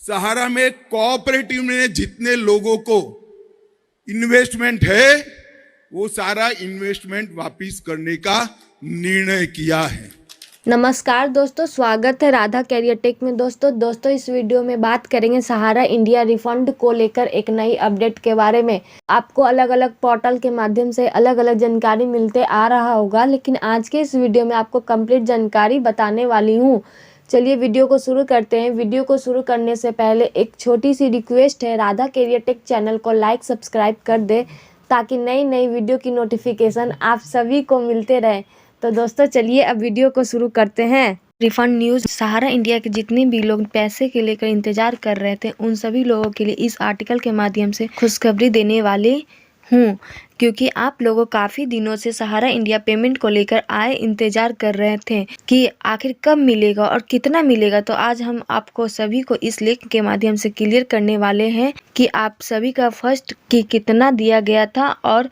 सहारा में कोऑपरेटिव में जितने लोगों को इन्वेस्टमेंट है वो सारा इन्वेस्टमेंट वापस करने का निर्णय किया है। नमस्कार दोस्तों, स्वागत है राधा कैरियर टेक में। दोस्तों इस वीडियो में बात करेंगे सहारा इंडिया रिफंड को लेकर एक नई अपडेट के बारे में। आपको अलग अलग पोर्टल के माध्यम से अलग अलग जानकारी मिलते आ रहा होगा, लेकिन आज के इस वीडियो में आपको कंप्लीट जानकारी बताने वाली हूँ। चलिए वीडियो को शुरू करते हैं। वीडियो को शुरू करने से पहले एक छोटी सी रिक्वेस्ट है, राधा कैरियर टेक चैनल को लाइक सब्सक्राइब कर दे ताकि नई नई वीडियो की नोटिफिकेशन आप सभी को मिलते रहे। तो दोस्तों चलिए अब वीडियो को शुरू करते हैं। Refund news. सहारा इंडिया के जितने भी लोग पैसे के लेकर इंतजार कर रहे थे, उन सभी लोगों के लिए इस आर्टिकल के माध्यम से खुशखबरी देने वाले हूँ, क्योंकि आप लोगों काफ़ी दिनों से सहारा इंडिया पेमेंट को लेकर आए इंतजार कर रहे थे कि आखिर कब मिलेगा और कितना मिलेगा। तो आज हम आपको सभी को इस लिंक के माध्यम से क्लियर करने वाले हैं कि आप सभी का फर्स्ट की कितना दिया गया था और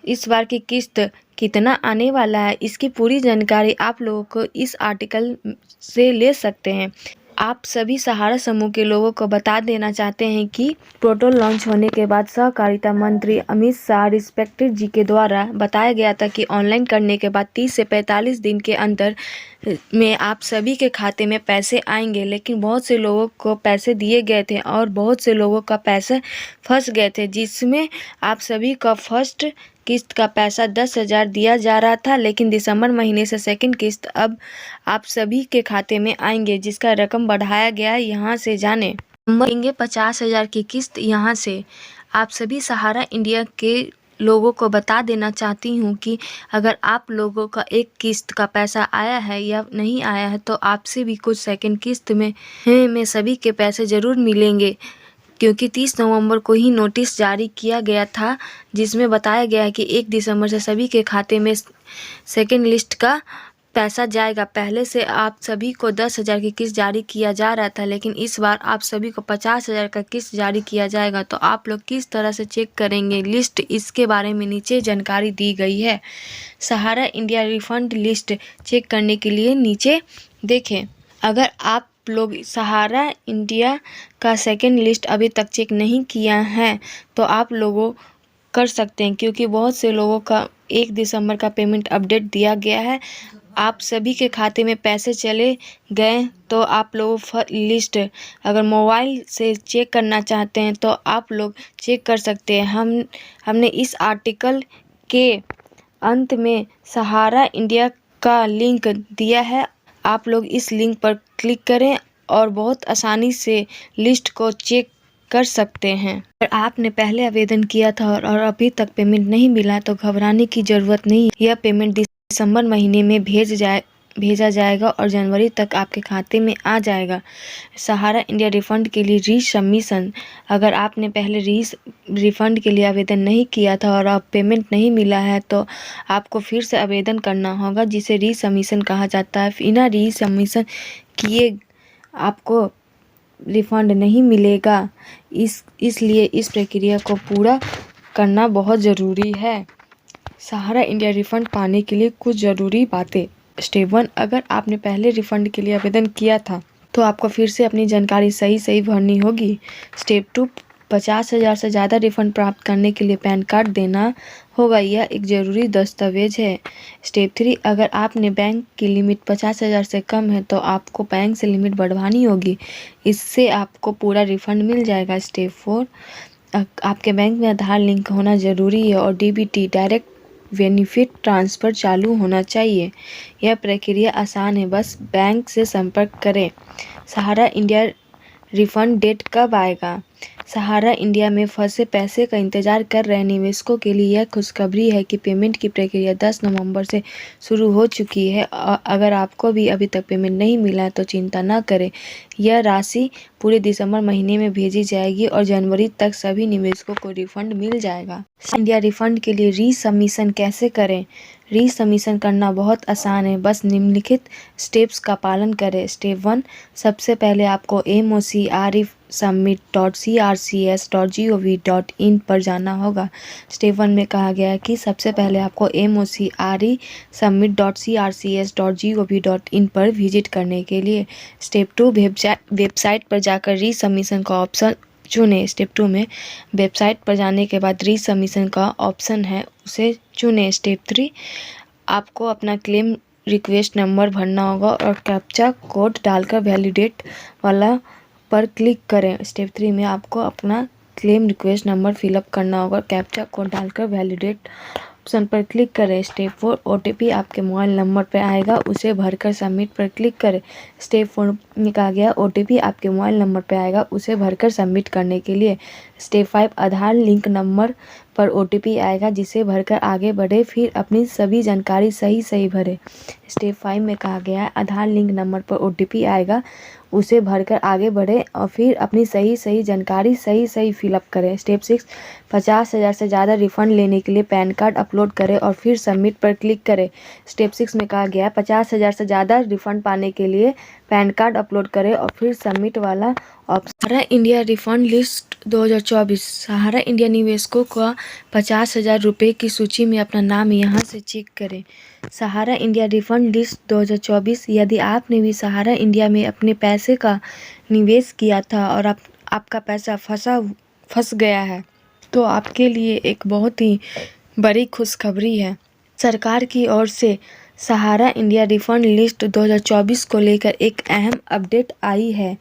इस बार की किस्त कितना आने वाला है। इसकी पूरी जानकारी आप लोगों को इस आर्टिकल से ले सकते हैं। आप सभी सहारा समूह के लोगों को बता देना चाहते हैं कि पोर्टल लॉन्च होने के बाद सहकारिता मंत्री अमित शाह रिस्पेक्टेड जी के द्वारा बताया गया था कि ऑनलाइन करने के बाद 30 से 45 दिन के अंदर में आप सभी के खाते में पैसे आएंगे। लेकिन बहुत से लोगों को पैसे दिए गए थे और बहुत से लोगों का पैसे फंस गए थे, जिसमें आप सभी का फर्स्ट किस्त का पैसा 10,000 दिया जा रहा था, लेकिन दिसंबर महीने से सेकंड किस्त अब आप सभी के खाते में आएंगे, जिसका रकम बढ़ाया गया है। यहाँ से जाने देंगे 50,000 की किस्त। यहाँ से आप सभी सहारा इंडिया के लोगों को बता देना चाहती हूँ कि अगर आप लोगों का एक किस्त का पैसा आया है या नहीं आया है, तो आपसे भी कुछ सेकंड किस्त में सभी के पैसे ज़रूर मिलेंगे, क्योंकि 30 नवंबर को ही नोटिस जारी किया गया था, जिसमें बताया गया है कि 1 दिसंबर से सभी के खाते में सेकेंड लिस्ट का पैसा जाएगा। पहले से आप सभी को 10,000 की किस्त जारी किया जा रहा था, लेकिन इस बार आप सभी को 50,000 का किस्त जारी किया जाएगा। तो आप लोग किस तरह से चेक करेंगे लिस्ट, इसके बारे में नीचे जानकारी दी गई है। सहारा इंडिया रिफंड लिस्ट चेक करने के लिए नीचे देखें। अगर आप लोग सहारा इंडिया का सेकेंड लिस्ट अभी तक चेक नहीं किया है तो आप लोगों कर सकते हैं, क्योंकि बहुत से लोगों का 1 दिसंबर का पेमेंट अपडेट दिया गया है। आप सभी के खाते में पैसे चले गए तो आप लोग लिस्ट अगर मोबाइल से चेक करना चाहते हैं तो आप लोग चेक कर सकते हैं। हमने इस आर्टिकल के अंत में सहारा इंडिया का लिंक दिया है, आप लोग इस लिंक पर क्लिक करें और बहुत आसानी से लिस्ट को चेक कर सकते हैं। अगर आपने पहले आवेदन किया था और अभी तक पेमेंट नहीं मिला तो घबराने की ज़रूरत नहीं। यह पेमेंट दिसंबर महीने में भेजा जाएगा और जनवरी तक आपके खाते में आ जाएगा। सहारा इंडिया रिफंड के लिए रीसबमिशन। अगर आपने पहले रिफंड के लिए आवेदन नहीं किया था और अब पेमेंट नहीं मिला है तो आपको फिर से आवेदन करना होगा, जिसे रीसबमिशन कहा जाता है। बिना रीसबमिशन किए आपको रिफंड नहीं मिलेगा, इसलिए इस प्रक्रिया को पूरा करना बहुत ज़रूरी है। सहारा इंडिया रिफंड पाने के लिए कुछ ज़रूरी बातें। स्टेप 1, अगर आपने पहले रिफंड के लिए आवेदन किया था तो आपको फिर से अपनी जानकारी सही भरनी होगी। स्टेप 2, 50,000 से ज़्यादा रिफंड प्राप्त करने के लिए पैन कार्ड देना होगा, यह एक ज़रूरी दस्तावेज है। स्टेप 3, अगर आपने बैंक की लिमिट 50,000 से कम है तो आपको बैंक से लिमिट बढ़वानी होगी, इससे आपको पूरा रिफंड मिल जाएगा। स्टेप 4, आपके बैंक में आधार लिंक होना ज़रूरी है और डीबीटी डायरेक्ट बेनिफिट ट्रांसफ़र चालू होना चाहिए। यह प्रक्रिया आसान है, बस बैंक से संपर्क करें। सहारा इंडिया रिफंड डेट कब आएगा? सहारा इंडिया में फंसे पैसे का इंतजार कर रहे निवेशकों के लिए यह खुशखबरी है कि पेमेंट की प्रक्रिया 10 नवंबर से शुरू हो चुकी है। अगर आपको भी अभी तक पेमेंट नहीं मिला है तो चिंता न करें, यह राशि पूरे दिसंबर महीने में भेजी जाएगी और जनवरी तक सभी निवेशकों को रिफंड मिल जाएगा। इंडिया रिफंड के लिए रीसबमिशन कैसे करें? रीसबमिशन करना बहुत आसान है, बस निम्नलिखित स्टेप्स का पालन करें। स्टेप 1, सबसे पहले आपको mocresubmit.crcs.gov.in पर जाना होगा। स्टेप 1 में कहा गया है कि सबसे पहले आपको mocresubmit.crcs.gov.in पर विजिट करने के लिए। स्टेप 2, वेबसाइट पर जाकर रीसबमिशन का ऑप्शन चुनें। स्टेप 2 में वेबसाइट पर जाने के बाद रीसबमिशन का ऑप्शन है, उसे चुनें। स्टेप 3, आपको अपना क्लेम रिक्वेस्ट नंबर भरना होगा और कैप्चा कोड डालकर वैलिडेट वाला पर क्लिक करें। स्टेप 3 में आपको अपना क्लेम रिक्वेस्ट नंबर फिलअप करना होगा, कैप्चा कोड डालकर वैलिडेट ऑप्शन पर क्लिक करें। स्टेप 4, OTP आपके मोबाइल नंबर पर आएगा, उसे भरकर सबमिट पर क्लिक करें। स्टेप 4 में कहा गया OTP आपके मोबाइल नंबर पर आएगा, उसे भरकर सबमिट करने के लिए। स्टेप 5, आधार लिंक नंबर पर OTP आएगा, जिसे भरकर आगे बढ़े, फिर अपनी सभी जानकारी सही भरें। स्टेप 5 में कहा गया है आधार लिंक नंबर पर OTP आएगा, उसे भरकर आगे बढ़े और फिर अपनी सही जानकारी सही फिलअप करें। स्टेप 6, 50,000 से ज़्यादा रिफंड लेने के लिए पैन कार्ड अपलोड करें और फिर सबमिट पर क्लिक करें। स्टेप 6 में कहा गया 50,000 से ज़्यादा रिफंड पाने के लिए पैन कार्ड अपलोड करें और फिर सबमिट वाला ऑप्शन। सहारा India refund list 2024। Sahara India निवेशकों का 50,000 रुपये की सूची में अपना नाम यहाँ से चेक करें। सहारा इंडिया रिफंड लिस्ट 2024। यदि आपने भी सहारा इंडिया में अपने पैसे का निवेश किया था और आपका पैसा फंस गया है, तो आपके लिए एक बहुत ही बड़ी खुशखबरी है। सरकार की ओर से सहारा इंडिया रिफंड लिस्ट 2024 को लेकर एक अहम अपडेट आई है।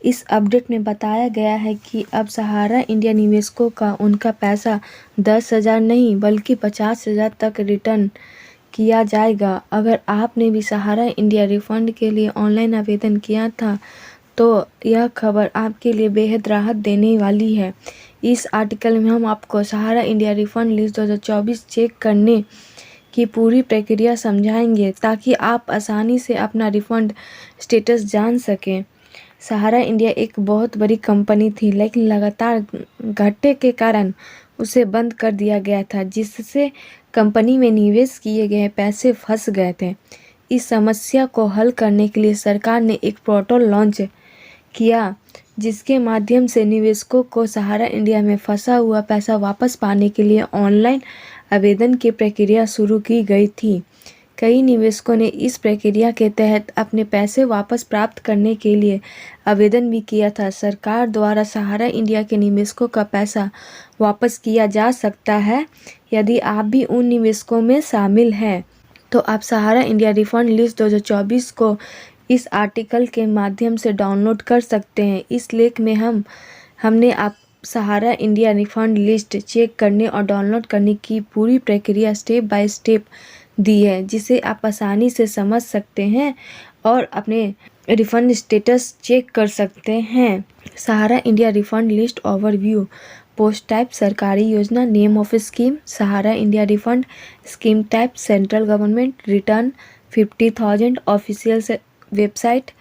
इस अपडेट में बताया गया है कि अब सहारा इंडिया निवेशकों का उनका पैसा 10,000 नहीं बल्कि 50,000 तक रिटर्न किया जाएगा। अगर आपने भी सहारा इंडिया रिफंड के लिए ऑनलाइन आवेदन किया था, तो यह खबर आपके लिए बेहद राहत देने वाली है। इस आर्टिकल में हम आपको सहारा इंडिया रिफंड लिस्ट 2024 चेक करने की पूरी प्रक्रिया समझाएंगे, ताकि आप आसानी से अपना रिफंड स्टेटस जान सकें। सहारा इंडिया एक बहुत बड़ी कंपनी थी, लेकिन लगातार घाटे के कारण उसे बंद कर दिया गया था, जिससे कंपनी में निवेश किए गए पैसे फंस गए थे। इस समस्या को हल करने के लिए सरकार ने एक पोर्टल लॉन्च किया, जिसके माध्यम से निवेशकों को सहारा इंडिया में फंसा हुआ पैसा वापस पाने के लिए ऑनलाइन आवेदन की प्रक्रिया शुरू की गई थी। कई निवेशकों ने इस प्रक्रिया के तहत अपने पैसे वापस प्राप्त करने के लिए आवेदन भी किया था। सरकार द्वारा सहारा इंडिया के निवेशकों का पैसा वापस किया जा सकता है। यदि आप भी उन निवेशकों में शामिल हैं, तो आप सहारा इंडिया रिफंड लिस्ट 2024 को इस आर्टिकल के माध्यम से डाउनलोड कर सकते हैं। इस लेख में हमने आप सहारा इंडिया रिफंड लिस्ट चेक करने और डाउनलोड करने की पूरी प्रक्रिया स्टेप बाय स्टेप दी है, जिसे आप आसानी से समझ सकते हैं और अपने रिफंड स्टेटस चेक कर सकते हैं। Sahara India refund list overview. Post type सरकारी योजना, name of scheme Sahara India refund, scheme type central government, return 50,000, official website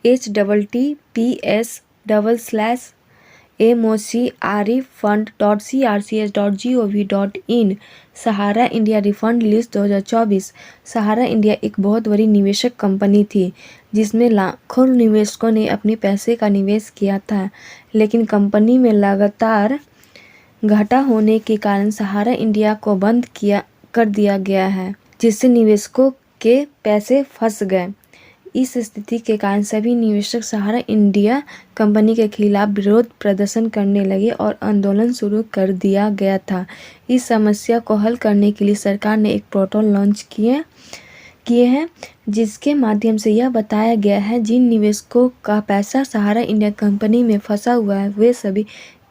https://mocrefund.crcs.gov.in। Sahara India refund list 2024। Sahara India एक बहुत बड़ी निवेशक कंपनी थी, जिसमें लाखों निवेशकों ने अपने पैसे का निवेश किया था, लेकिन कंपनी में लगातार घाटा होने के कारण सहारा इंडिया को बंद कर दिया गया है, जिससे निवेशकों के पैसे फंस गए। इस स्थिति के कारण सभी निवेशक सहारा इंडिया कंपनी के खिलाफ विरोध प्रदर्शन करने लगे और आंदोलन शुरू कर दिया गया था। इस समस्या को हल करने के लिए सरकार ने एक पोर्टल लॉन्च किए हैं, जिसके माध्यम से यह बताया गया है जिन निवेशकों का पैसा सहारा इंडिया कंपनी में फंसा हुआ है, वे सभी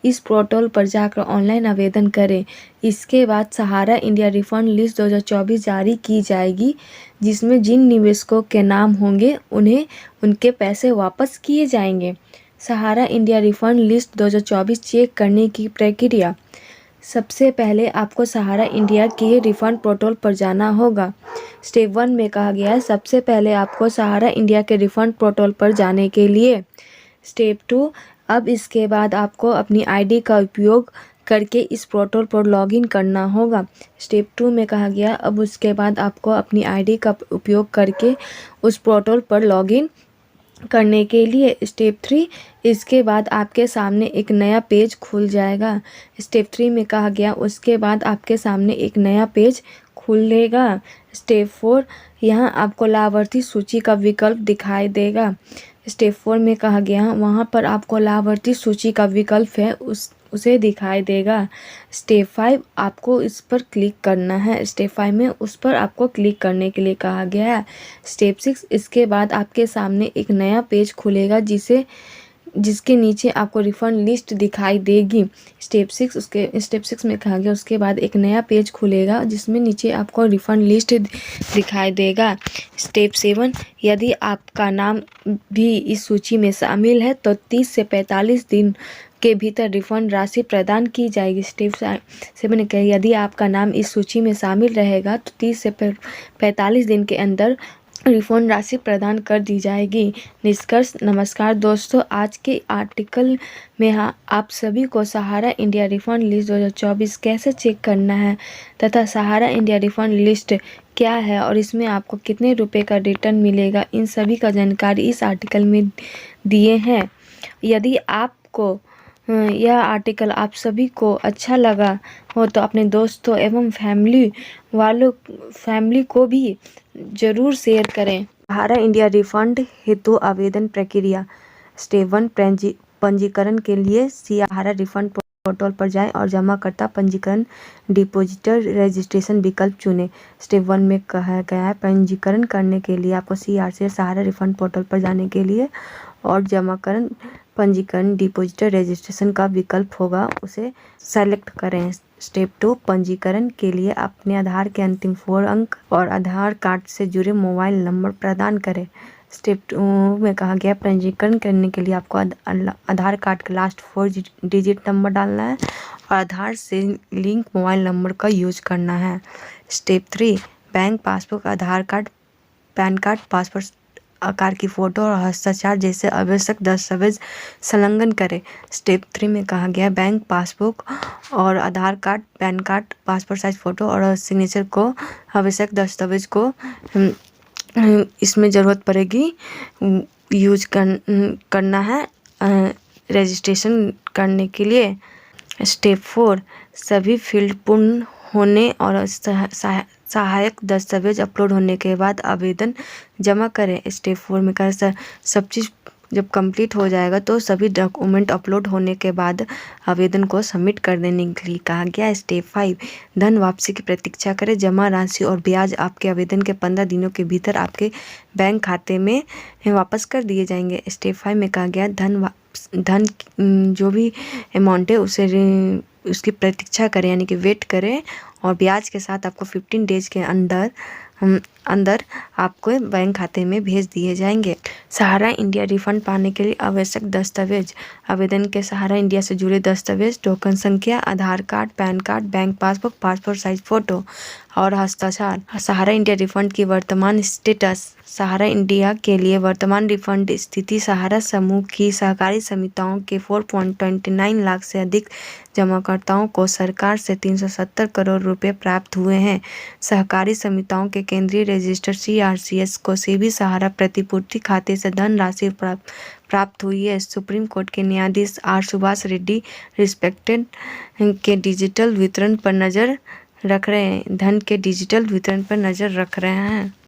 इस पोर्टल पर जाकर ऑनलाइन आवेदन करें। इसके बाद सहारा इंडिया रिफंड लिस्ट 2024 जारी की जाएगी, जिसमें जिन निवेशकों के नाम होंगे उन्हें उनके पैसे वापस किए जाएंगे। सहारा इंडिया रिफंड लिस्ट 2024 चेक करने की प्रक्रिया। सबसे पहले आपको सहारा इंडिया के रिफंड पोर्टल पर जाना होगा। स्टेप 1 में कहा गया है सबसे पहले आपको सहारा इंडिया के रिफंड पोर्टल पर जाने के लिए। स्टेप 2, अब इसके बाद आपको अपनी आईडी का उपयोग करके इस पोर्टल पर लॉगिन करना होगा। स्टेप 2 में कहा गया अब उसके बाद आपको अपनी आईडी का उपयोग करके उस पोर्टल पर लॉगिन करने के लिए स्टेप 3 इसके बाद आपके सामने एक नया पेज खुल जाएगा। स्टेप 3 में कहा गया उसके बाद आपके सामने एक नया पेज खुलेगा। स्टेप 4 यहाँ आपको लाभार्थी सूची का विकल्प दिखाई देगा। स्टेप 4 में कहा गया वहाँ पर आपको लाभार्थी सूची का विकल्प है उसे दिखाई देगा। स्टेप 5 आपको इस पर क्लिक करना है। स्टेप 5 में उस पर आपको क्लिक करने के लिए कहा गया है। स्टेप 6 इसके बाद आपके सामने एक नया पेज खुलेगा जिसके नीचे आपको रिफंड लिस्ट दिखाई देगी। स्टेप 6 में कहा गया उसके बाद एक नया पेज खुलेगा जिसमें नीचे आपको रिफंड लिस्ट दिखाई देगा। स्टेप 7 यदि आपका नाम भी इस सूची में शामिल है तो 30 से 45 दिन के भीतर रिफंड राशि प्रदान की जाएगी। स्टेप 7 कहा यदि आपका नाम इस सूची में शामिल रहेगा तो 30 से 45 दिन के अंदर रिफंड राशि प्रदान कर दी जाएगी। निष्कर्ष नमस्कार दोस्तों, आज के आर्टिकल में आप सभी को सहारा इंडिया रिफंड लिस्ट 2024 कैसे चेक करना है तथा सहारा इंडिया रिफंड लिस्ट क्या है और इसमें आपको कितने रुपए का रिटर्न मिलेगा, इन सभी का जानकारी इस आर्टिकल में दिए हैं। यदि आपको यह आर्टिकल आप सभी को अच्छा लगा हो तो अपने दोस्तों एवं फैमिली को भी ज़रूर शेयर करें। सहारा इंडिया रिफंड हेतु आवेदन प्रक्रिया। स्टेप 1 पंजीकरण के लिए सहारा रिफंड पोर्टल पर जाएं और जमाकर्ता पंजीकरण डिपॉजिटर रजिस्ट्रेशन विकल्प चुनें। स्टेप 1 में कहा गया है पंजीकरण करने के लिए आपको CRCS सहारा रिफंड पोर्टल पर जाने के लिए और जमाकरण पंजीकरण डिपॉजिटर रजिस्ट्रेशन का विकल्प होगा उसे सेलेक्ट करें। स्टेप 2 पंजीकरण के लिए अपने आधार के अंतिम 4 अंक और आधार कार्ड से जुड़े मोबाइल नंबर प्रदान करें। स्टेप 2 में कहा गया पंजीकरण करने के लिए आपको आधार कार्ड का लास्ट 4 डिजिट नंबर डालना है और आधार से लिंक मोबाइल नंबर का यूज करना है। स्टेप 3 बैंक पासबुक, आधार कार्ड, पैन कार्ड, पासपोर्ट आकार की फ़ोटो और हस्ताक्षर जैसे आवश्यक दस्तावेज संलग्न करें। स्टेप 3 में कहा गया बैंक पासबुक और Aadhaar card, PAN card, passport size photo और सिग्नेचर को आवश्यक दस्तावेज को इसमें ज़रूरत पड़ेगी यूज करना है रजिस्ट्रेशन करने के लिए। स्टेप 4 सभी फील्ड पूर्ण होने और सहायक दस्तावेज अपलोड होने के बाद आवेदन जमा करें। स्टेप 4 में कहा सब चीज़ जब कंप्लीट हो जाएगा तो सभी डॉक्यूमेंट अपलोड होने के बाद आवेदन को सबमिट कर देने के लिए कहा गया। स्टेप 5 धन वापसी की प्रतीक्षा करें। जमा राशि और ब्याज आपके आवेदन के 15 दिनों के भीतर आपके बैंक खाते में वापस कर दिए जाएंगे। स्टेप 5 में कहा गया धन जो भी अमाउंट है उसकी प्रतीक्षा करें यानी कि वेट करें और ब्याज के साथ आपको 15 डेज के अंदर आपको बैंक खाते में भेज दिए जाएंगे। सहारा इंडिया रिफंड पाने के लिए आवश्यक दस्तावेज। आवेदन के सहारा इंडिया से जुड़े दस्तावेज, टोकन संख्या, Aadhaar card, PAN card, bank passbook, passport size photo और हस्ताक्षर। सहारा इंडिया रिफंड की वर्तमान स्टेटस। सहारा इंडिया के लिए वर्तमान रिफंड स्थिति। सहारा समूह की सहकारी समितियों के 4.29 लाख से अधिक जमाकर्ताओं को सरकार से 370 करोड़ रुपए प्राप्त हुए हैं। सहकारी समितियों के केंद्रीय रजिस्टर CRCS को सेबी सहारा प्रतिपूर्ति खाते से धनराशि प्राप्त हुई है। सुप्रीम कोर्ट के न्यायाधीश R सुभाष रेड्डी रिस्पेक्टेड के डिजिटल वितरण पर नज़र रख रहे हैं। धन के डिजिटल वितरण पर नज़र रख रहे हैं।